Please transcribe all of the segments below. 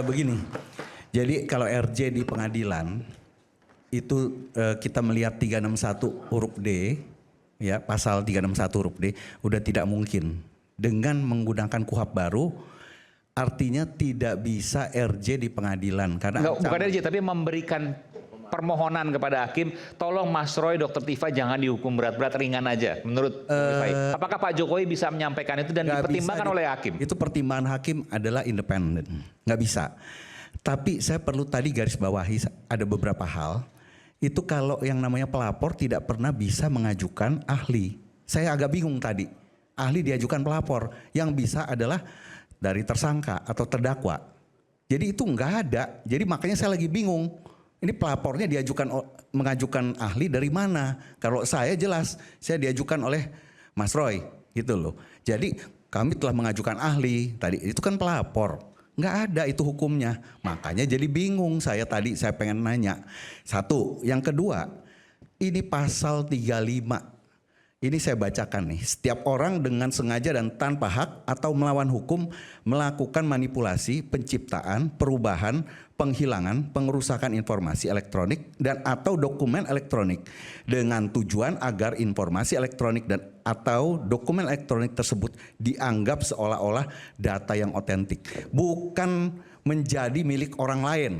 begini. Jadi kalau RJ di pengadilan itu kita melihat 361 huruf D, ya pasal 361 huruf D, udah tidak mungkin dengan menggunakan KUHP baru. Artinya tidak bisa RJ di pengadilan karena bukan RJ tapi memberikan permohonan kepada hakim, tolong Mas Roy, Dr. Tifa jangan dihukum berat-berat, ringan aja. Menurut Tifa, apakah Pak Jokowi bisa menyampaikan itu dan dipertimbangkan oleh hakim? Itu pertimbangan hakim adalah independen, nggak bisa. Tapi saya perlu tadi garis bawahi ada beberapa hal. Itu kalau yang namanya pelapor tidak pernah bisa mengajukan ahli. Saya agak bingung tadi. Ahli diajukan pelapor, yang bisa adalah dari tersangka atau terdakwa. Jadi itu nggak ada. Jadi makanya saya lagi bingung. Ini pelapornya mengajukan ahli dari mana? Kalau saya jelas, saya diajukan oleh Mas Roy, gitu loh. Jadi kami telah mengajukan ahli tadi, itu kan pelapor, nggak ada itu hukumnya. Makanya jadi bingung saya tadi, saya pengen nanya. Satu, yang kedua, ini pasal 35. Ini saya bacakan nih, setiap orang dengan sengaja dan tanpa hak atau melawan hukum melakukan manipulasi, penciptaan, perubahan, penghilangan, pengerusakan informasi elektronik dan atau dokumen elektronik dengan tujuan agar informasi elektronik dan atau dokumen elektronik tersebut dianggap seolah-olah data yang otentik, bukan menjadi milik orang lain.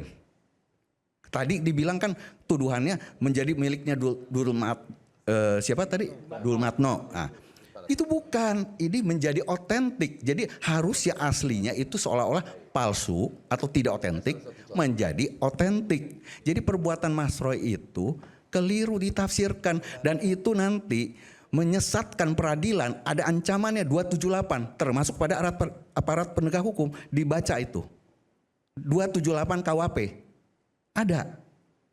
Tadi dibilang kan tuduhannya menjadi miliknya siapa tadi? Dulmatno. Nah, itu bukan, ini menjadi otentik. Jadi harusnya aslinya itu seolah-olah palsu atau tidak otentik menjadi otentik. Jadi perbuatan Mas Roy itu keliru ditafsirkan dan itu nanti menyesatkan peradilan. Ada ancamannya 278 termasuk pada aparat penegak hukum, dibaca itu. 278 KUHP. Ada.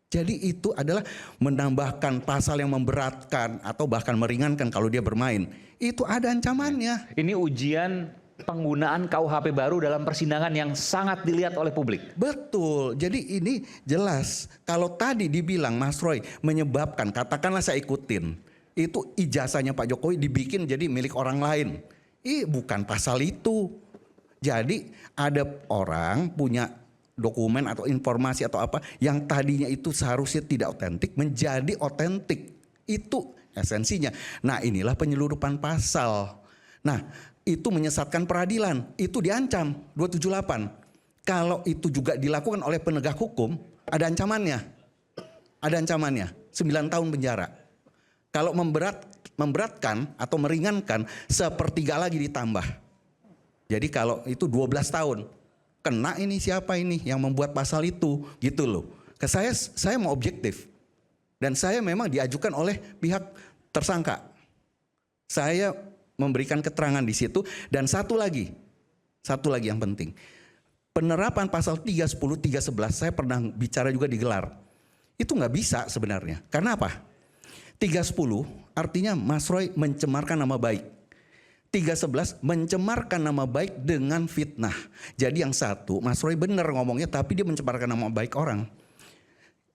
Jadi itu adalah menambahkan pasal yang memberatkan atau bahkan meringankan kalau dia bermain. Itu ada ancamannya. Ini ujian penggunaan KUHP baru dalam persidangan yang sangat dilihat oleh publik. Betul. Jadi ini jelas. Kalau tadi dibilang Mas Roy menyebabkan, katakanlah saya ikutin, itu ijazahnya Pak Jokowi dibikin jadi milik orang lain. Bukan pasal itu. Jadi ada orang punya dokumen atau informasi atau apa yang tadinya itu seharusnya tidak otentik menjadi otentik. Itu esensinya. Nah, inilah penyeludupan pasal. Nah, itu menyesatkan peradilan. Itu diancam 278. Kalau itu juga dilakukan oleh penegak hukum, ada ancamannya. Ada ancamannya 9 tahun penjara. Kalau memberatkan atau meringankan, sepertiga lagi ditambah. Jadi kalau itu 12 tahun. Kena ini siapa ini yang membuat pasal itu, gitu loh. Saya mau objektif dan saya memang diajukan oleh pihak tersangka. Saya memberikan keterangan di situ dan satu lagi yang penting, penerapan pasal 310, 311 saya pernah bicara juga di Gelar. Itu nggak bisa sebenarnya. Karena apa? 310 artinya Mas Roy mencemarkan nama baik. 311 mencemarkan nama baik dengan fitnah. Jadi yang satu Mas Roy benar ngomongnya tapi dia mencemarkan nama baik orang.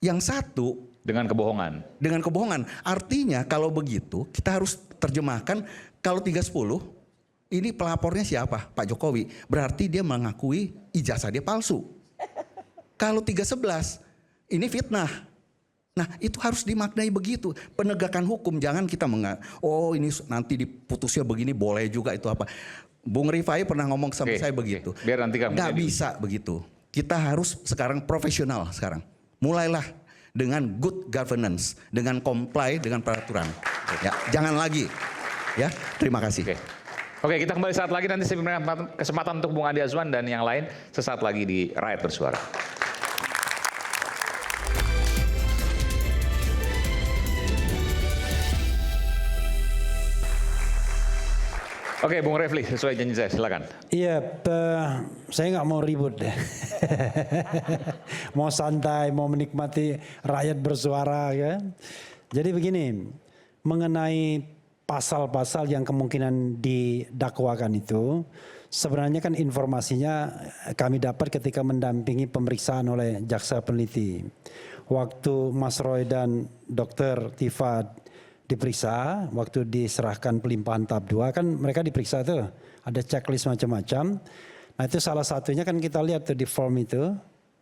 Yang satu dengan kebohongan. Dengan kebohongan. Artinya kalau begitu kita harus terjemahkan kalau 310 ini pelapornya siapa? Pak Jokowi. Berarti dia mengakui ijazah dia palsu. Kalau 311 ini fitnah. Nah itu harus dimaknai begitu. Penegakan hukum jangan kita ini nanti diputusnya begini boleh juga itu apa. Bung Rifai pernah ngomong sama saya begitu. Biar nanti kamu nggak bisa begitu. Kita harus sekarang profesional sekarang. Mulailah dengan good governance, dengan comply dengan peraturan. Ya, jangan lagi. Ya, terima kasih. Oke, kita kembali saat lagi nanti kesempatan untuk Bung Adi Azwan dan yang lain sesaat lagi di Rakyat Bersuara. Oke, Bung Refli, sesuai janji saya, silakan. Iya, saya nggak mau ribut deh. Mau santai, mau menikmati rakyat bersuara kan. Jadi begini, mengenai pasal-pasal yang kemungkinan didakwakan itu, sebenarnya kan informasinya kami dapat ketika mendampingi pemeriksaan oleh jaksa peneliti. Waktu Mas Roy dan Dr. Tifa diperiksa, waktu diserahkan pelimpahan tahap 2 kan mereka diperiksa tuh, ada checklist macam-macam Nah itu salah satunya kan kita lihat tuh di form itu,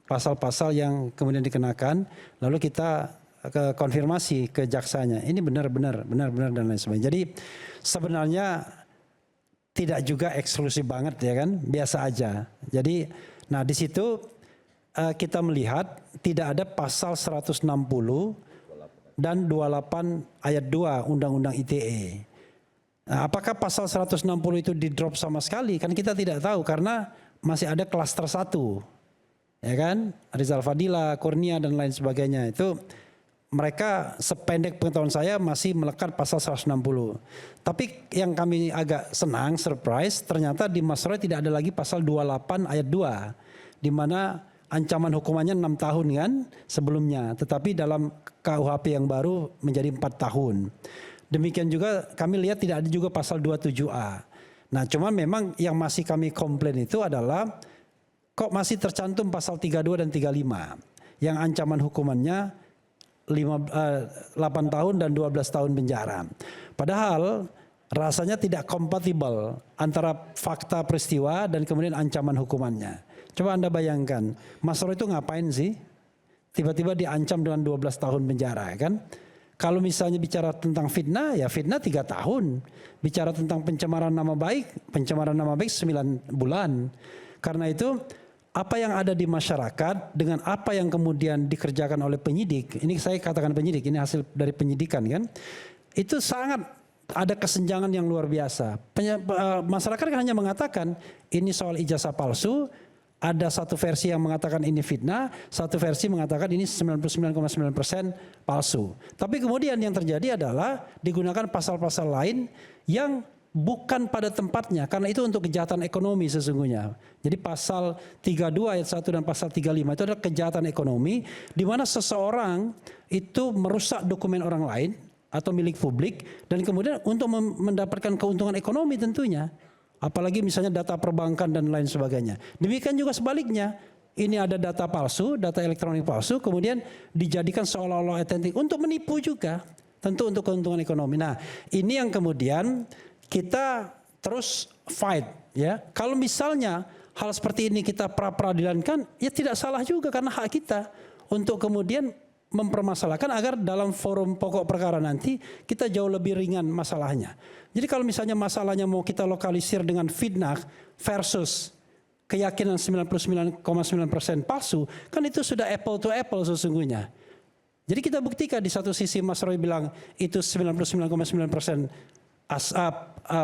pasal-pasal yang kemudian dikenakan, lalu kita ke konfirmasi ke jaksanya, ini benar dan lain sebagainya. Jadi sebenarnya tidak juga eksklusif banget ya kan, biasa aja. Jadi nah di situ kita melihat tidak ada pasal 160 dan 28 ayat 2 Undang-Undang ITE. Nah, apakah pasal 160 itu di drop sama sekali? Kan kita tidak tahu karena masih ada klaster 1. Ya kan? Rizal Fadila, Kurnia dan lain sebagainya. Itu mereka sependek pengetahuan saya masih melekat pasal 160. Tapi yang kami agak senang, surprise, ternyata di Mas Roy tidak ada lagi pasal 28 ayat 2. Di mana ancaman hukumannya 6 tahun kan sebelumnya. Tetapi dalam KUHP yang baru menjadi 4 tahun. Demikian juga kami lihat tidak ada juga pasal 27A. Nah cuma memang yang masih kami komplain itu adalah kok masih tercantum pasal 32 dan 35. Yang ancaman hukumannya 8 tahun dan 12 tahun penjara. Padahal rasanya tidak kompatibel antara fakta peristiwa dan kemudian ancaman hukumannya. Coba Anda bayangkan, Mas Roy itu ngapain sih? Tiba-tiba diancam dengan 12 tahun penjara kan? Kalau misalnya bicara tentang fitnah, ya fitnah 3 tahun. Bicara tentang pencemaran nama baik 9 bulan. Karena itu apa yang ada di masyarakat dengan apa yang kemudian dikerjakan oleh penyidik, ini saya katakan penyidik, ini hasil dari penyidikan kan, itu sangat ada kesenjangan yang luar biasa. Masyarakat kan hanya mengatakan ini soal ijazah palsu, ada satu versi yang mengatakan ini fitnah, satu versi mengatakan ini 99,9% palsu. Tapi kemudian yang terjadi adalah digunakan pasal-pasal lain yang bukan pada tempatnya, karena itu untuk kejahatan ekonomi sesungguhnya. Jadi pasal 32 ayat 1 dan pasal 35 itu adalah kejahatan ekonomi di mana seseorang itu merusak dokumen orang lain atau milik publik dan kemudian untuk mendapatkan keuntungan ekonomi tentunya. Apalagi misalnya data perbankan dan lain sebagainya. Demikian juga sebaliknya. Ini ada data palsu, data elektronik palsu kemudian dijadikan seolah-olah otentik untuk menipu juga. Tentu untuk keuntungan ekonomi. Nah, ini yang kemudian kita terus fight ya. Kalau misalnya hal seperti ini kita pra-peradilankan, ya tidak salah juga karena hak kita untuk kemudian mempermasalahkan agar dalam forum pokok perkara nanti kita jauh lebih ringan masalahnya. Jadi kalau misalnya masalahnya mau kita lokalisir dengan fitnah versus keyakinan 99,9% palsu, kan itu sudah apple to apple sesungguhnya. Jadi kita buktikan di satu sisi Mas Roy bilang itu 99,9%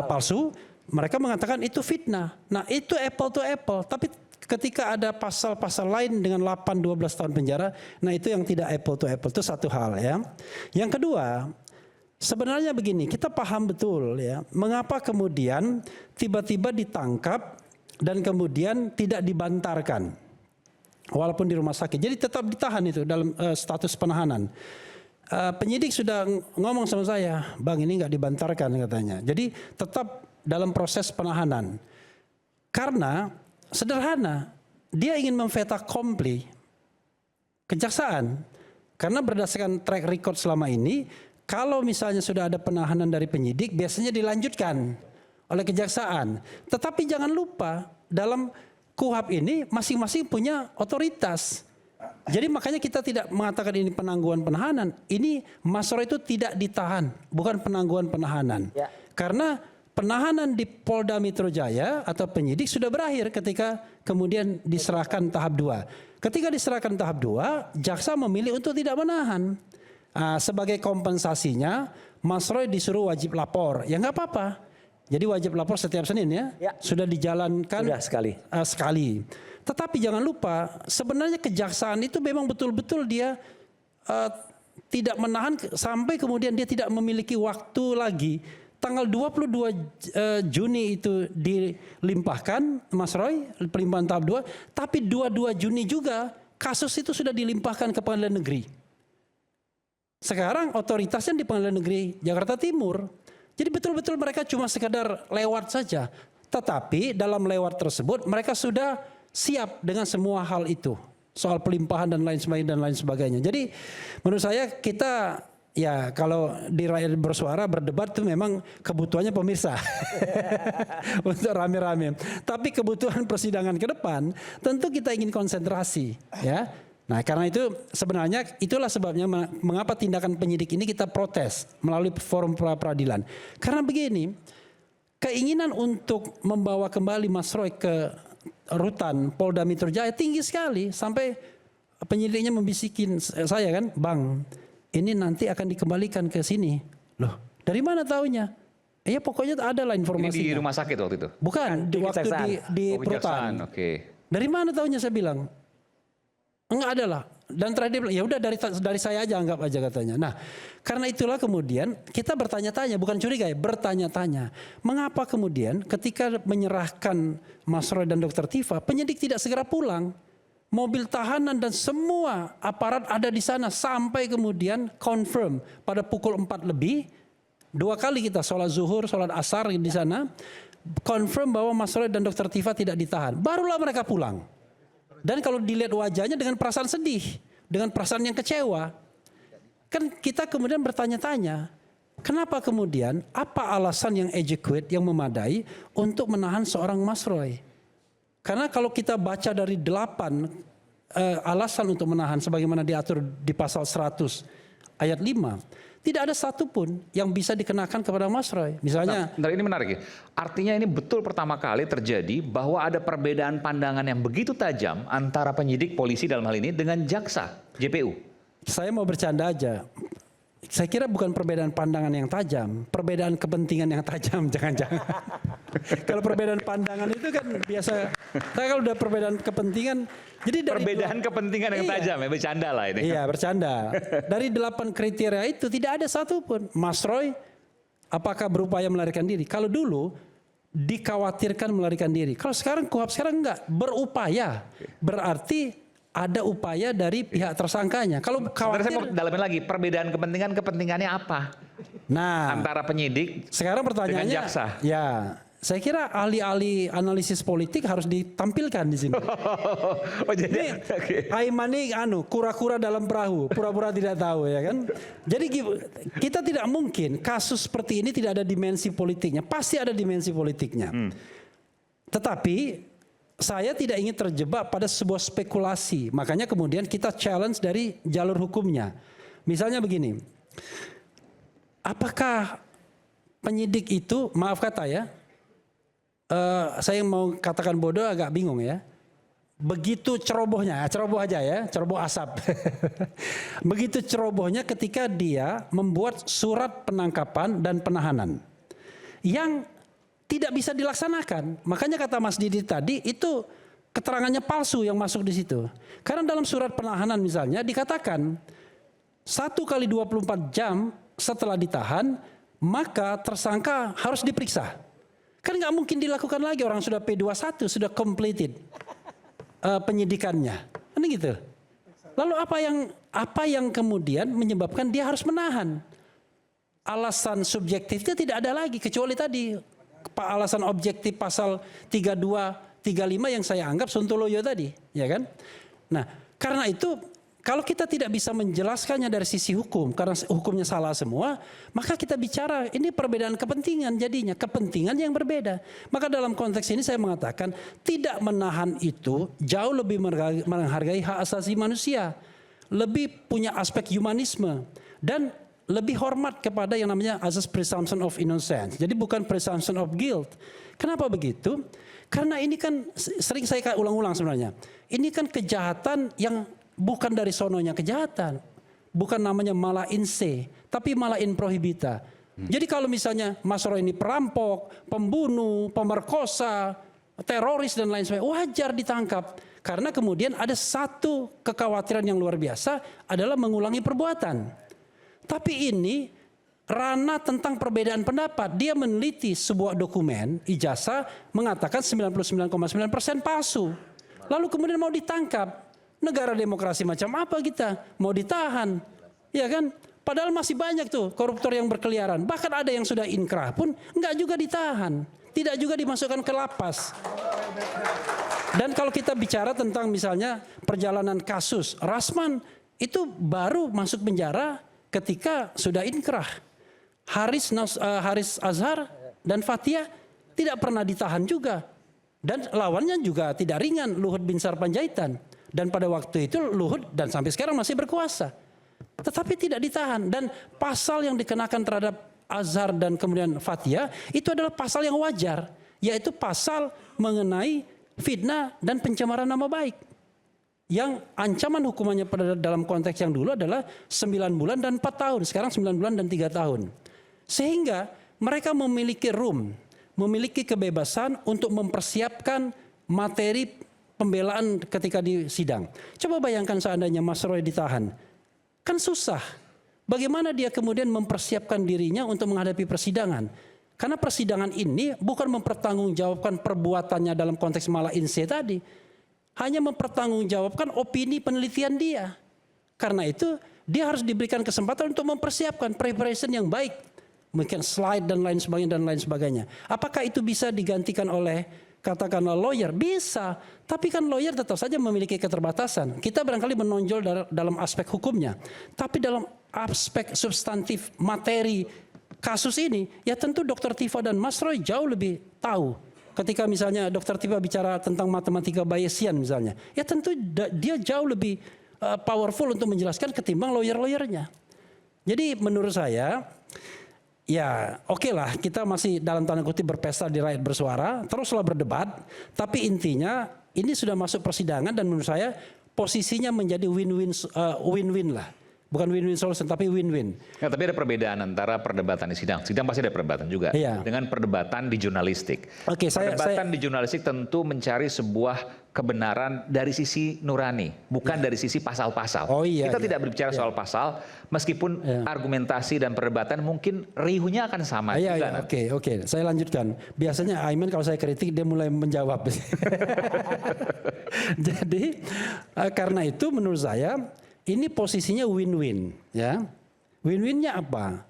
palsu, mereka mengatakan itu fitnah. Nah itu apple to apple, tapi ketika ada pasal-pasal lain dengan 8-12 tahun penjara, nah itu yang tidak apple to apple, itu satu hal ya. Yang kedua, sebenarnya begini, kita paham betul ya, mengapa kemudian tiba-tiba ditangkap dan kemudian tidak dibantarkan, walaupun di rumah sakit. Jadi tetap ditahan itu dalam status penahanan. Penyidik sudah ngomong sama saya, Bang ini nggak dibantarkan katanya. Jadi tetap dalam proses penahanan. Karena sederhana, dia ingin memveta kompli kejaksaan. Karena berdasarkan track record selama ini, kalau misalnya sudah ada penahanan dari penyidik, biasanya dilanjutkan oleh kejaksaan. Tetapi jangan lupa, dalam KUHP ini masing-masing punya otoritas. Jadi makanya kita tidak mengatakan ini penangguhan penahanan. Ini Mas Roy itu tidak ditahan, bukan penangguhan penahanan. Ya. Karena penahanan di Polda Metro Jaya atau penyidik sudah berakhir ketika kemudian diserahkan tahap 2. Ketika diserahkan tahap 2, jaksa memilih untuk tidak menahan. Sebagai kompensasinya, Mas Roy disuruh wajib lapor. Ya nggak apa-apa. Jadi wajib lapor setiap Senin ya. Sudah dijalankan sekali. Tetapi jangan lupa, sebenarnya kejaksaan itu memang betul-betul dia tidak menahan sampai kemudian dia tidak memiliki waktu lagi. Tanggal 22 Juni itu dilimpahkan Mas Roy, pelimpahan tahap 2, tapi 22 Juni juga kasus itu sudah dilimpahkan ke Pengadilan Negeri. Sekarang otoritasnya di Pengadilan Negeri Jakarta Timur. Jadi betul-betul mereka cuma sekadar lewat saja. Tetapi dalam lewat tersebut mereka sudah siap dengan semua hal itu. Soal pelimpahan dan lain sebagainya. Jadi menurut saya kita ya kalau di Rakyat Bersuara berdebat itu memang kebutuhannya pemirsa untuk rame-rame. Tapi kebutuhan persidangan ke depan tentu kita ingin konsentrasi, ya. Nah, karena itu sebenarnya itulah sebabnya mengapa tindakan penyidik ini kita protes melalui forum pra peradilan. Karena begini, keinginan untuk membawa kembali Mas Roy ke rutan Polda Metro Jaya tinggi sekali, sampai penyidiknya membisikin saya kan, "Bang, ini nanti akan dikembalikan ke sini." Loh, dari mana taunya? Ya pokoknya ada lah informasinya. Ini di rumah sakit waktu itu? Bukan, waktu di Rutan. Oke. Dari mana taunya, saya bilang? Enggak ada lah. Dan terakhir dia bilang, ya udah dari saya aja, anggap aja, katanya. Nah, karena itulah kemudian kita bertanya-tanya, bukan curiga ya, bertanya-tanya. Mengapa kemudian ketika menyerahkan Mas Roy dan Dr. Tifa, penyidik tidak segera pulang? Mobil tahanan dan semua aparat ada di sana sampai kemudian confirm pada pukul 4 lebih. 2 kali kita sholat zuhur, sholat asar di sana. Confirm bahwa Mas Roy dan Dr. Tifa tidak ditahan. Barulah mereka pulang. Dan kalau dilihat wajahnya dengan perasaan sedih, dengan perasaan yang kecewa. Kan kita kemudian bertanya-tanya, kenapa kemudian, apa alasan yang adequate, yang memadai untuk menahan seorang Mas Roy? Karena kalau kita baca dari 8 alasan untuk menahan sebagaimana diatur di pasal 100 ayat 5, tidak ada satupun yang bisa dikenakan kepada Mas Roy. Misalnya, nah, ini menarik ya. Artinya ini betul pertama kali terjadi bahwa ada perbedaan pandangan yang begitu tajam antara penyidik polisi dalam hal ini dengan jaksa JPU. Saya mau bercanda aja. Saya kira bukan perbedaan pandangan yang tajam, perbedaan kepentingan yang tajam, jangan-jangan. Kalau perbedaan pandangan itu kan biasa. Saya kalau udah perbedaan kepentingan, jadi dari perbedaan kepentingan yang tajam ya, bercanda lah ini. Iya, bercanda. Dari 8 kriteria itu tidak ada satupun Mas Roy apakah berupaya melarikan diri. Kalau dulu dikhawatirkan melarikan diri. Kalau sekarang KUHP sekarang enggak, berupaya. Berarti ada upaya dari pihak tersangkanya. Kalau khawatir, saya mau dalamin lagi, perbedaan kepentingannya apa? Nah, antara penyidik sekarang pertanyaannya, dengan jaksa. Ya, saya kira ahli-ahli analisis politik harus ditampilkan di sini. Oh, jadi Aiman ini kura-kura dalam perahu, pura-pura tidak tahu, ya kan? Jadi kita tidak mungkin kasus seperti ini tidak ada dimensi politiknya, pasti ada dimensi politiknya. Tetapi saya tidak ingin terjebak pada sebuah spekulasi. Makanya kemudian kita challenge dari jalur hukumnya. Misalnya begini, apakah penyidik itu, maaf kata ya, saya mau katakan bodoh agak bingung ya. Begitu cerobohnya, ceroboh aja ya, ceroboh asap. Begitu cerobohnya ketika dia membuat surat penangkapan dan penahanan yang tidak bisa dilaksanakan. Makanya kata Mas Didi tadi itu keterangannya palsu yang masuk di situ. Karena dalam surat penahanan misalnya dikatakan 1 kali 24 jam setelah ditahan maka tersangka harus diperiksa. Kan nggak mungkin dilakukan lagi, orang sudah P21 sudah completed penyidikannya. Kan gitu. Lalu apa yang kemudian menyebabkan dia harus menahan? Alasan subjektifnya tidak ada lagi kecuali tadi alasan objektif pasal 32, 35 yang saya anggap sontoloyo tadi, ya kan? Nah, karena itu kalau kita tidak bisa menjelaskannya dari sisi hukum, karena hukumnya salah semua, maka kita bicara ini perbedaan kepentingan jadinya, kepentingan yang berbeda. Maka dalam konteks ini saya mengatakan tidak menahan itu jauh lebih menghargai hak asasi manusia, lebih punya aspek humanisme dan lebih hormat kepada yang namanya asas presumption of innocence. Jadi bukan presumption of guilt. Kenapa begitu? Karena ini kan sering saya ulang-ulang sebenarnya. Ini kan kejahatan yang bukan dari sononya kejahatan. Bukan namanya mala in se, tapi mala in prohibita. Jadi kalau misalnya Mas Roy ini perampok, pembunuh, pemerkosa, teroris dan lain sebagainya, wajar ditangkap. Karena kemudian ada satu kekhawatiran yang luar biasa adalah mengulangi perbuatan. Tapi ini ranah tentang perbedaan pendapat. Dia meneliti sebuah dokumen ijazah mengatakan 99,9% palsu. Lalu kemudian mau ditangkap. Negara demokrasi macam apa kita? Mau ditahan. Ya kan? Padahal masih banyak tuh koruptor yang berkeliaran. Bahkan ada yang sudah inkrah pun enggak juga ditahan. Tidak juga dimasukkan ke lapas. Dan kalau kita bicara tentang misalnya perjalanan kasus Rasman itu baru masuk penjara ketika sudah inkrah. Haris Azhar dan Fathia tidak pernah ditahan juga. Dan lawannya juga tidak ringan, Luhut bin Sarpanjaitan. Dan pada waktu itu Luhut dan sampai sekarang masih berkuasa. Tetapi tidak ditahan. Dan pasal yang dikenakan terhadap Azhar dan kemudian Fathia itu adalah pasal yang wajar. Yaitu pasal mengenai fitnah dan pencemaran nama baik. Yang ancaman hukumannya pada dalam konteks yang dulu adalah 9 bulan dan 4 tahun. Sekarang 9 bulan dan 3 tahun. Sehingga mereka memiliki room, memiliki kebebasan untuk mempersiapkan materi pembelaan ketika di sidang. Coba bayangkan seandainya Mas Roy ditahan. Kan susah. Bagaimana dia kemudian mempersiapkan dirinya untuk menghadapi persidangan? Karena persidangan ini bukan mempertanggungjawabkan perbuatannya dalam konteks mala inse tadi. Hanya mempertanggungjawabkan opini penelitian dia. Karena itu dia harus diberikan kesempatan untuk mempersiapkan preparation yang baik. Mungkin slide dan lain sebagainya. Apakah itu bisa digantikan oleh katakanlah lawyer? Bisa. Tapi kan lawyer tetap saja memiliki keterbatasan. Kita barangkali menonjol dalam aspek hukumnya. Tapi dalam aspek substantif materi kasus ini, ya tentu Dr. Tifa dan Mas Roy jauh lebih tahu. Ketika misalnya Dr. Tifa bicara tentang matematika Bayesian misalnya, ya tentu dia jauh lebih powerful untuk menjelaskan ketimbang lawyer-lawyernya. Jadi menurut saya, ya oke lah kita masih dalam tanda kutip berpesta di rakyat bersuara, teruslah berdebat. Tapi intinya ini sudah masuk persidangan dan menurut saya posisinya menjadi win-win lah. Bukan win-win solution tapi win-win. Ya, tapi ada perbedaan antara perdebatan di sidang. Sidang pasti ada perdebatan juga. Iya. Dengan perdebatan di jurnalistik. Oke, Perdebatan di jurnalistik tentu mencari sebuah kebenaran dari sisi nurani, bukan dari sisi pasal-pasal. Oh iya. Kita iya. tidak berbicara soal pasal, meskipun argumentasi dan perdebatan mungkin riuhnya akan sama juga. Iya, oke. Saya lanjutkan. Biasanya Aiman kalau saya kritik dia mulai menjawab. Jadi karena itu menurut saya ini posisinya win-win, ya. Win-winnya apa?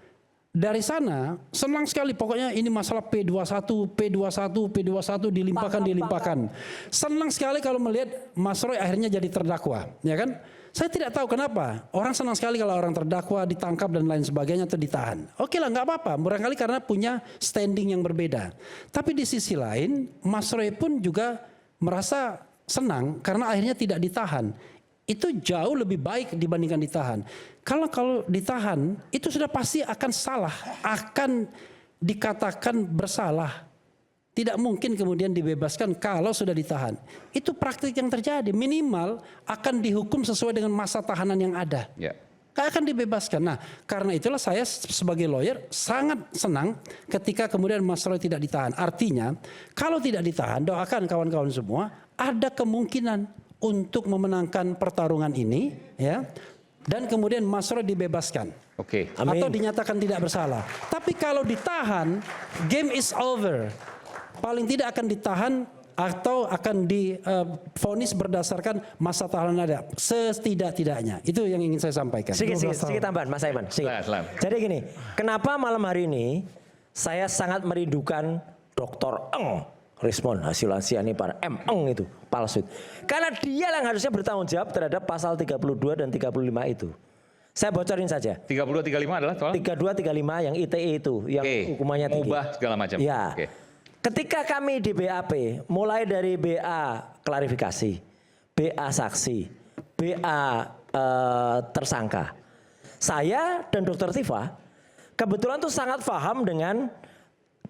Dari sana senang sekali pokoknya ini masalah P21 dilimpahkan. Senang sekali kalau melihat Mas Roy akhirnya jadi terdakwa, ya kan? Saya tidak tahu kenapa. Orang senang sekali kalau orang terdakwa ditangkap dan lain sebagainya atau ditahan. Oke lah, nggak apa-apa. Barangkali karena punya standing yang berbeda. Tapi di sisi lain, Mas Roy pun juga merasa senang karena akhirnya tidak ditahan. Itu jauh lebih baik dibandingkan ditahan. Kalau ditahan, itu sudah pasti akan salah, akan dikatakan bersalah. Tidak mungkin kemudian dibebaskan kalau sudah ditahan. Itu praktik yang terjadi. Minimal akan dihukum sesuai dengan masa tahanan yang ada. Ya. Akan dibebaskan. Nah, karena itulah saya sebagai lawyer sangat senang ketika kemudian Mas Roy tidak ditahan. Artinya, kalau tidak ditahan, doakan kawan-kawan semua, ada kemungkinan untuk memenangkan pertarungan ini, ya, dan kemudian Mas Roy dibebaskan, Oke. atau dinyatakan tidak bersalah. Tapi kalau ditahan, game is over. Paling tidak akan ditahan atau akan divonis berdasarkan masa tahanan ada. Setidak-tidaknya itu yang ingin saya sampaikan. Sedikit tambahan, Mas Aiman. Silakan. Jadi gini, kenapa malam hari ini saya sangat merindukan Dr. Eng Rismon Hasilasi ini para Eng itu palsu. Karena dia yang harusnya bertanggung jawab terhadap pasal 32 dan 35 itu. Saya bocorin saja. 32 35 adalah soal 32 35 yang ITE itu yang hukumannya tinggi. Mengubah segala macam. Ya. Ketika kami di BAP mulai dari BA klarifikasi, BA saksi, BA tersangka. Saya dan Dr. Tifa kebetulan tuh sangat paham dengan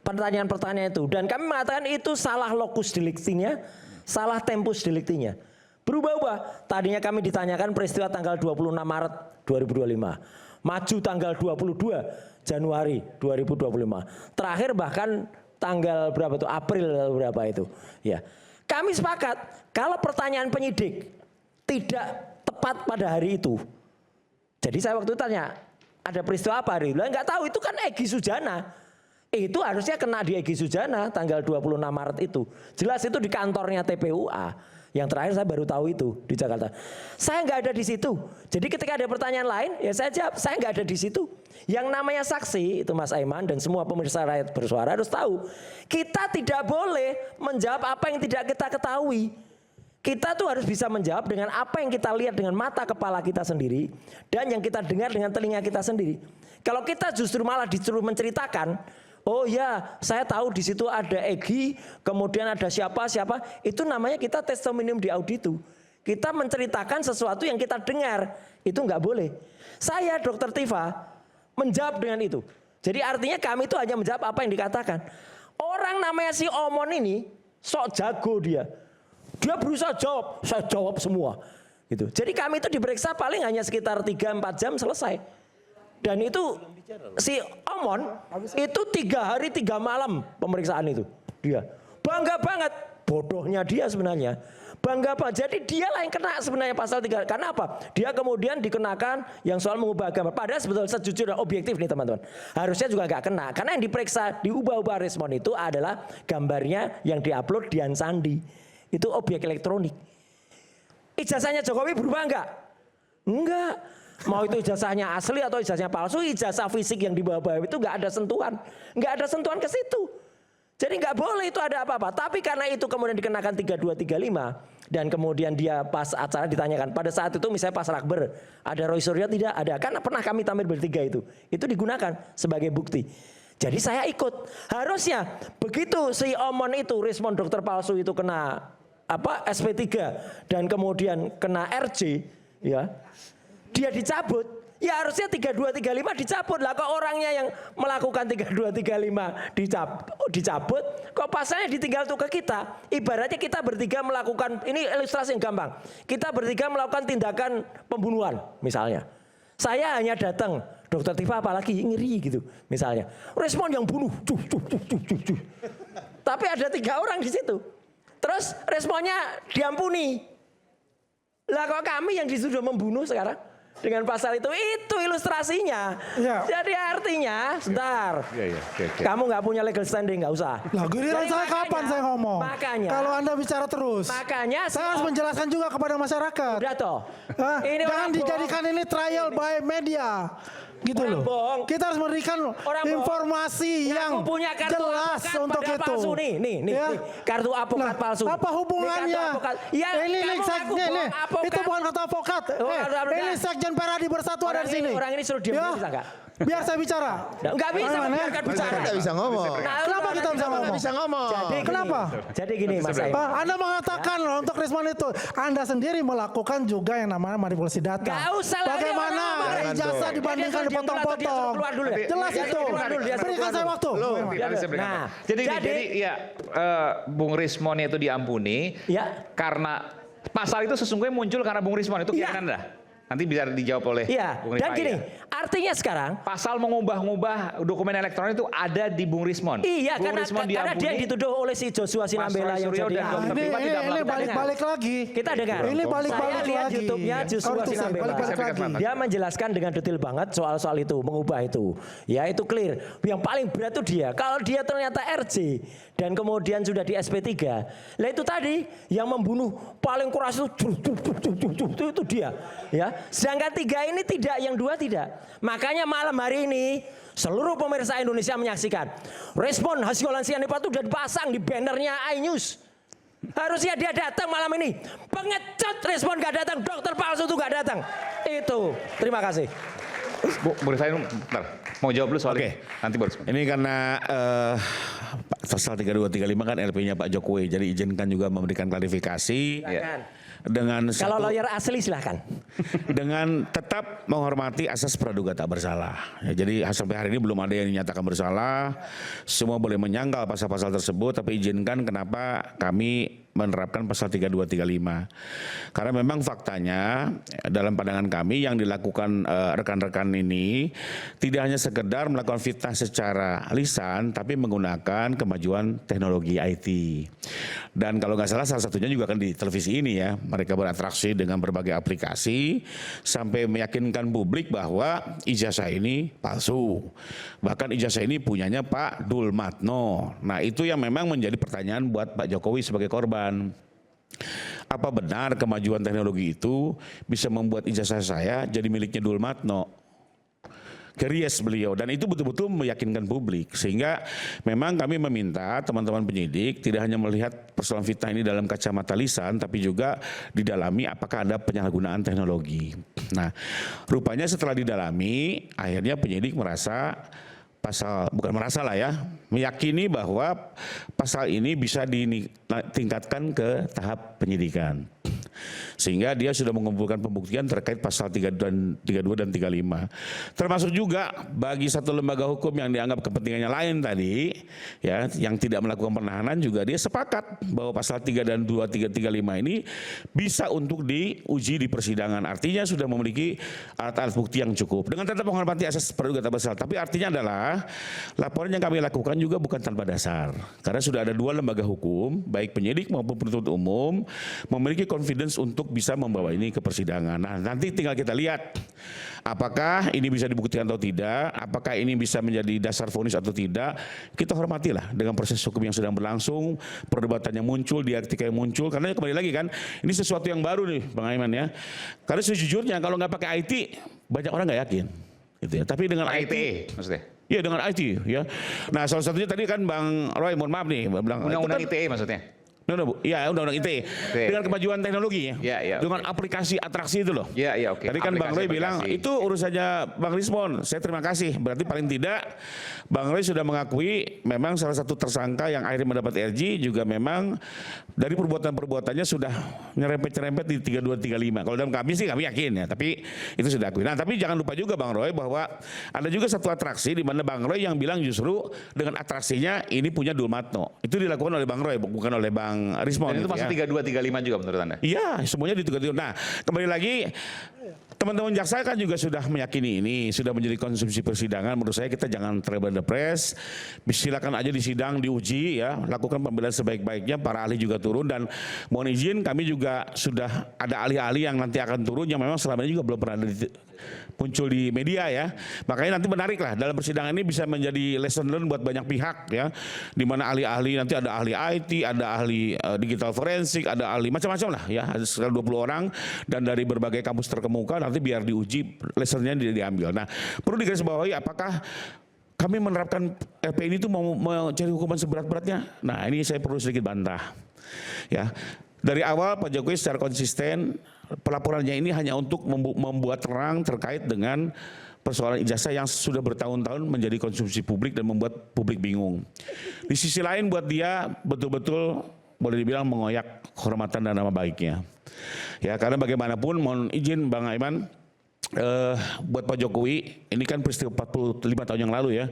pertanyaan-pertanyaan itu. Dan kami mengatakan itu salah lokus deliktinya, salah tempus deliktinya. Berubah-ubah. Tadinya kami ditanyakan peristiwa tanggal 26 Maret 2025. Maju tanggal 22 Januari 2025. Terakhir bahkan tanggal berapa itu? April berapa itu. Ya. Kami sepakat kalau pertanyaan penyidik tidak tepat pada hari itu. Jadi saya waktu itu tanya, ada peristiwa apa hari itu? Enggak tahu, itu kan Egy Sujana. Itu harusnya kena di Egy Sujana tanggal 26 Maret itu. Jelas itu di kantornya TPUA. Yang terakhir saya baru tahu itu di Jakarta. Saya nggak ada di situ. Jadi ketika ada pertanyaan lain, ya saya jawab, saya nggak ada di situ. Yang namanya saksi, itu Mas Aiman dan semua pemirsa rakyat bersuara harus tahu. Kita tidak boleh menjawab apa yang tidak kita ketahui. Kita tuh harus bisa menjawab dengan apa yang kita lihat dengan mata kepala kita sendiri dan yang kita dengar dengan telinga kita sendiri. Kalau kita justru malah disuruh menceritakan, oh ya saya tahu di situ ada Egy, kemudian ada siapa, itu namanya kita testimonium di auditu. Kita menceritakan sesuatu yang kita dengar, itu nggak boleh. Saya Dr. Tifa menjawab dengan itu. Jadi artinya kami itu hanya menjawab apa yang dikatakan. Orang namanya si Omon ini sok jago dia. Dia berusaha jawab, saya jawab semua. Gitu. Jadi kami itu diperiksa paling hanya sekitar 3-4 jam selesai. Dan itu si Omon itu 3 hari 3 malam pemeriksaan itu. Dia bangga banget, bodohnya dia sebenarnya. Bangga banget, jadi dialah yang kena sebenarnya pasal 3. Karena apa? Dia kemudian dikenakan yang soal mengubah agama. Padahal sebetulnya sejujurnya objektif nih teman-teman. Harusnya juga gak kena. Karena yang diperiksa, diubah-ubah respon itu adalah gambarnya yang diupload Dian Sandi. Itu objek elektronik. Ijazahnya Jokowi berubah enggak? Enggak. Mau itu ijazahnya asli atau ijazahnya palsu, ijazah fisik yang dibawa-bawa itu enggak ada sentuhan. Enggak ada sentuhan ke situ. Jadi enggak boleh itu ada apa-apa. Tapi karena itu kemudian dikenakan 3235 dan kemudian dia pas acara ditanyakan pada saat itu misalnya pas Rakber, ada Roy Suryo tidak? Ada. Kan pernah kami tampil bertiga itu. Itu digunakan sebagai bukti. Jadi saya ikut. Harusnya begitu si Omon itu respon dokter palsu itu kena SP3 dan kemudian kena RJ, ya, dia dicabut, ya harusnya 3235 dicabut lah. Kok orangnya yang melakukan 3235 dicabut, kok pasalnya ditinggal tuh ke kita. Ibaratnya kita bertiga melakukan, ini ilustrasi yang gampang, kita bertiga melakukan tindakan pembunuhan misalnya. Saya hanya datang, Dokter Tifa apalagi ngiri gitu misalnya. Respon yang bunuh, tapi ada 3 orang di situ. Terus responnya diampuni. Lah kok kami yang dituduh membunuh sekarang dengan pasal itu ilustrasinya. Ya. Jadi artinya, sebentar. Kamu nggak punya legal standing, nggak usah. Lah giliran saya kapan saya ngomong? Makanya. Kalau Anda bicara terus. Makanya saya harus menjelaskan juga kepada masyarakat. Udah toh. Ini jangan dijadikan ini trial by media. Gitu loh. Bohong. Kita harus memberikan informasi yang punya kartu jelas untuk itu. Palsu nih, ya? Kartu avokat palsu. Apa hubungannya? Ya, ini itu bukan kartu avokat. Ini Sekjen Peradi Bersatu ada di sini. Orang ini suruh diam ya? bisa enggak? Biar saya bicara. Enggak bisa membiarkan bicara. Kita bisa ngomong. Kenapa kita bisa ngomong? Bisa ngomong. Kenapa? Jadi gini Mas Aim. Anda mengatakan untuk respon itu, Anda sendiri melakukan juga yang namanya manipulasi data. Gak usah lah. Bagaimana ijazah dibandingkan dipotong-potong? Jelas itu. Berikan saya waktu. Nah, jadi ya Bung Rismon itu diampuni karena pasal itu sesungguhnya muncul karena Bung Rismon itu keyakinan Anda. Nanti bisa dijawab oleh Bung Rifai. Dan gini, artinya sekarang pasal mengubah-ubah dokumen elektronik itu ada di Bung Rismon. Iya, karena dia yang dituduh oleh si Joshua Sinambela yang jadi ini balik lagi. Kita dengar. Ini balik lagi. YouTube-nya Joshua Sinambela. Dia menjelaskan dengan detail banget soal itu, mengubah itu. Ya itu clear. Yang paling berat itu dia. Kalau dia ternyata RJ dan kemudian sudah di SP3. Lah itu tadi yang membunuh paling keras itu dia. Ya. Sedangkan 3 ini tidak, yang 2 tidak. Makanya malam hari ini seluruh pemirsa Indonesia menyaksikan respon Hasyolan Sianipa itu sudah dipasang di bannernya iNews. Harusnya dia datang malam ini. Pengecut respon gak datang, dokter palsu itu gak datang. Itu. Terima kasih. Bung Rifai, bentar. Mau jawab dulu soal ini. Nanti baru. Ini karena pasal 3235 kan LP-nya Pak Jokowi, jadi izinkan juga memberikan klarifikasi. Dengan kalau lawyer asli silahkan. Dengan tetap menghormati asas praduga tak bersalah. Ya, jadi sampai hari ini belum ada yang dinyatakan bersalah. Semua boleh menyangkal pasal-pasal tersebut, tapi izinkan kenapa kami menerapkan pasal 3235. Karena memang faktanya dalam pandangan kami yang dilakukan rekan-rekan ini tidak hanya sekedar melakukan fitnah secara lisan, tapi menggunakan kemajuan teknologi IT. Dan kalau nggak salah satunya juga kan di televisi ini ya, mereka beratraksi dengan berbagai aplikasi sampai meyakinkan publik bahwa ijazah ini palsu. Bahkan ijazah ini punyanya Pak Dulmatno. Nah itu yang memang menjadi pertanyaan buat Pak Jokowi sebagai korban. Apa benar kemajuan teknologi itu bisa membuat ijazah saya jadi miliknya Dulmatno? Keries beliau, dan itu betul-betul meyakinkan publik, sehingga memang kami meminta teman-teman penyidik tidak hanya melihat persoalan fitnah ini dalam kacamata lisan, tapi juga didalami apakah ada penyalahgunaan teknologi. Nah, rupanya setelah didalami, akhirnya penyidik merasa meyakini bahwa pasal ini bisa ditingkatkan ke tahap penyidikan. Sehingga dia sudah mengumpulkan pembuktian terkait pasal 32 dan 35. Termasuk juga bagi satu lembaga hukum yang dianggap kepentingannya lain tadi, ya, yang tidak melakukan penahanan, juga dia sepakat bahwa pasal 3 dan 2, 3, 3, 5 ini bisa untuk diuji di persidangan. Artinya sudah memiliki alat-alat bukti yang cukup. Dengan tetap menghormati asas praduga tak bersalah. Tapi artinya adalah laporan yang kami lakukan juga bukan tanpa dasar. Karena sudah ada 2 lembaga hukum, baik penyidik maupun penuntut umum, memiliki confidence untuk bisa membawa ini ke persidangan. Nah, nanti tinggal kita lihat apakah ini bisa dibuktikan atau tidak, apakah ini bisa menjadi dasar vonis atau tidak. Kita hormatilah dengan proses hukum yang sedang berlangsung, perdebatannya muncul, dialektika yang muncul, karena kembali lagi kan, ini sesuatu yang baru nih Bang Aiman ya. Karena sejujurnya kalau nggak pakai IT, banyak orang nggak yakin. Gitu ya. Tapi dengan IT, maksudnya? Iya, dengan IT ya. Nah, salah satunya tadi kan Bang Roy, mohon maaf nih, bilang Undang-undang ITE maksudnya? Iya, undang-undang ITE. Dengan kemajuan teknologi ya. Dengan aplikasi atraksi itu loh. Iya, oke. Tadi kan Bang Roy bilang itu urusannya Bang Rismon. Saya terima kasih. Berarti paling tidak Bang Roy sudah mengakui memang salah satu tersangka yang akhirnya mendapat RG juga memang dari perbuatan-perbuatannya sudah nyerempet-nyerempet di 32, 35. Kalau dalam kami sih kami yakin ya, tapi itu sudah akui. Nah, tapi jangan lupa juga Bang Roy bahwa ada juga satu atraksi di mana Bang Roy yang bilang justru dengan atraksinya ini punya Dulmatno. Itu dilakukan oleh Bang Roy, bukan oleh Bang Rismon. Dan itu masuk 32, 35 juga menurut Anda? Iya, semuanya di 32. Nah, kembali lagi teman-teman jaksa kan juga sudah meyakini ini sudah menjadi konsumsi persidangan. Menurut saya kita jangan terberes. Silakan aja di sidang diuji ya, lakukan pembelaan sebaik-baiknya, para ahli juga turun, dan mohon izin kami juga sudah ada ahli-ahli yang nanti akan turun yang memang selama ini juga belum pernah muncul di media ya. Makanya nanti menarik lah dalam persidangan ini bisa menjadi lesson learn buat banyak pihak ya. Di mana ahli-ahli nanti ada ahli IT, ada ahli digital forensik, ada ahli macam-macam lah ya. Ada sekitar 20 orang dan dari berbagai kampus terkemuka, nanti biar diuji lessonnya diambil. Nah, perlu digarisbawahi apakah kami menerapkan LP ini tuh mau mencari hukuman seberat-beratnya. Nah, ini saya perlu sedikit bantah. Ya. Dari awal Pak Jokowi secara konsisten pelaporannya ini hanya untuk membuat terang terkait dengan persoalan ijazah yang sudah bertahun-tahun menjadi konsumsi publik dan membuat publik bingung. Di sisi lain buat dia betul-betul boleh dibilang mengoyak kehormatan dan nama baiknya. Ya, karena bagaimanapun mohon izin Bang Aiman, buat Pak Jokowi ini kan peristiwa 45 tahun yang lalu ya.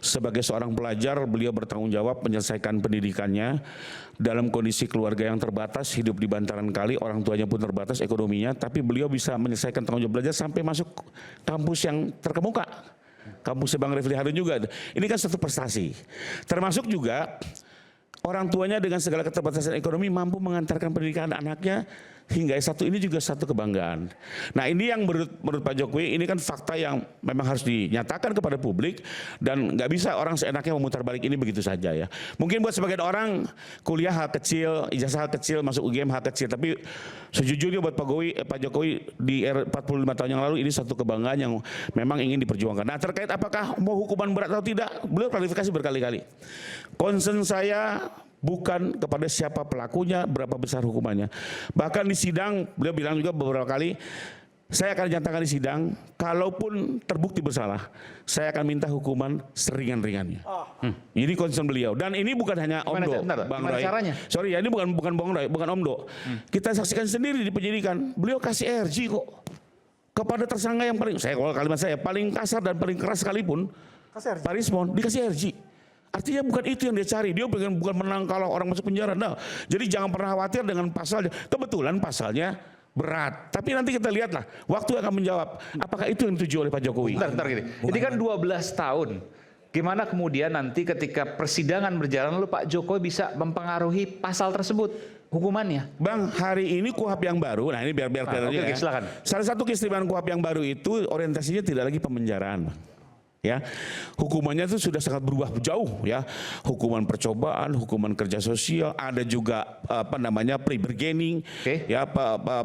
Sebagai seorang pelajar beliau bertanggung jawab menyelesaikan pendidikannya dalam kondisi keluarga yang terbatas, hidup di bantaran kali, orang tuanya pun terbatas ekonominya, tapi beliau bisa menyelesaikan tanggung jawab belajar sampai masuk kampus yang terkemuka. Kampusnya Bang Refli Harun juga. Ini kan satu prestasi. Termasuk juga orang tuanya dengan segala keterbatasan ekonomi mampu mengantarkan pendidikan anaknya hingga S1, ini juga satu kebanggaan. Nah, ini yang menurut Pak Jokowi ini kan fakta yang memang harus dinyatakan kepada publik dan nggak bisa orang seenaknya memutar balik ini begitu saja ya. Mungkin buat sebagian orang kuliah hal kecil, ijazah hal kecil, masuk UGM hal kecil, tapi sejujurnya buat Pak Jokowi di 45 tahun yang lalu ini satu kebanggaan yang memang ingin diperjuangkan. Nah, terkait apakah mau hukuman berat atau tidak, beliau klarifikasi berkali-kali. Concern saya bukan kepada siapa pelakunya, berapa besar hukumannya. Bahkan di sidang beliau bilang juga beberapa kali, saya akan nyatakan di sidang, kalaupun terbukti bersalah, saya akan minta hukuman seringan-ringannya. Ini concern beliau. Dan ini bukan hanya Omdo, Bang Roy. Caranya? Sorry ya, ini bukan Bang Roy, bukan Omdo. Kita saksikan sendiri di penyidikan, beliau kasih RG kok kepada tersangka yang paling, saya kalau kalimat saya paling kasar dan paling keras sekalipun, Pak Rismon dikasih RG. Artinya bukan itu yang dia cari, dia bukan menang kalau orang masuk penjara. Nah, jadi jangan pernah khawatir dengan pasalnya. Kebetulan pasalnya berat, tapi nanti kita lihatlah, waktu akan menjawab apakah itu yang dituju oleh Pak Jokowi. Bentar gini, ini kan 12 tahun. Gimana kemudian nanti ketika persidangan berjalan lalu Pak Jokowi bisa mempengaruhi pasal tersebut hukumannya? Bang, hari ini KUHP yang baru, nah ini biar oke, silakan. Salah satu keistimewaan KUHP yang baru itu orientasinya tidak lagi pemenjaraan, Bang. ya. Hukumannya itu sudah sangat berubah jauh ya. Hukuman percobaan, hukuman kerja sosial, ada juga apa namanya plea bargaining, ya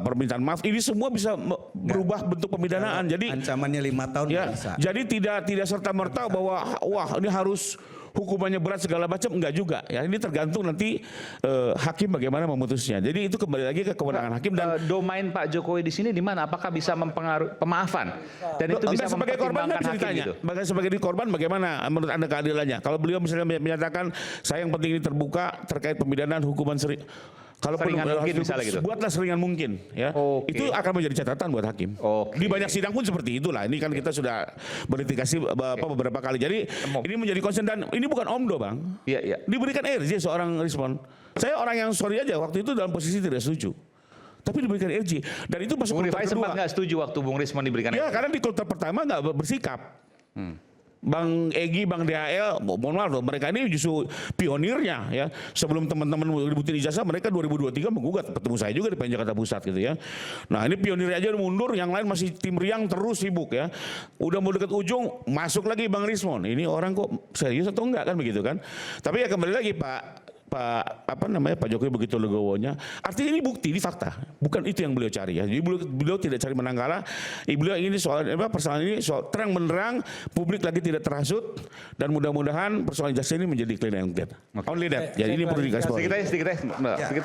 permintaan maaf. Ini semua bisa berubah bentuk pemidanaan. Jadi ancamannya 5 tahun ya, nggak bisa. jadi tidak serta merta bahwa wah ini harus hukumannya berat segala macam, enggak juga ya. Ini tergantung nanti hakim bagaimana memutusnya. Jadi itu kembali lagi ke kewenangan hakim dan domain Pak Jokowi di sini di mana? Apakah bisa mempengaruhi pemaafan dan itu bisa sebagai korban mempertimbangkan bisa hakim ditanya. gitu? Sebagai korban bagaimana menurut Anda keadilannya? Kalau beliau misalnya menyatakan saya yang penting ini terbuka terkait pemidanaan hukuman kalau Seringan mungkin misalnya gitu. buatlah seringan mungkin ya. Oke. Itu akan menjadi catatan buat hakim. Oke. Di banyak sidang pun seperti itulah. Ini kan kita sudah verifikasi beberapa kali. Jadi ini menjadi concern dan ini bukan omdo, Bang. Iya, iya. Diberikan RJ seorang respon. Saya orang yang sorry aja waktu itu dalam posisi tidak setuju. Tapi diberikan RJ dan itu masuk Bung kloter Rifai sempat kedua. nggak setuju waktu Bung Rismon diberikan Ya itu? karena di kloter pertama nggak bersikap. Bang Egy, Bang DHL, mohon maaf loh, mereka ini justru pionirnya ya. Sebelum teman-teman ributin ijazah, mereka 2023 menggugat, ketemu saya juga di PN Jakarta Pusat gitu ya. Nah ini pionirnya aja udah mundur, yang lain masih tim riang terus sibuk ya. Udah mau deket ujung, masuk lagi Bang Rismon. Ini orang kok serius atau enggak kan begitu kan? Tapi ya kembali lagi Pak Jokowi begitu legowonya. Artinya ini bukti, ini fakta. Bukan itu yang beliau cari ya. Jadi beliau tidak cari menang kalah. Beliau ingin persoalan ini soal terang benderang, publik lagi tidak terhasut dan mudah-mudahan persoalan jasa ini menjadi clean and clear. Only that. Jadi ini perlu dikasih. Sedikit aja, sedikit.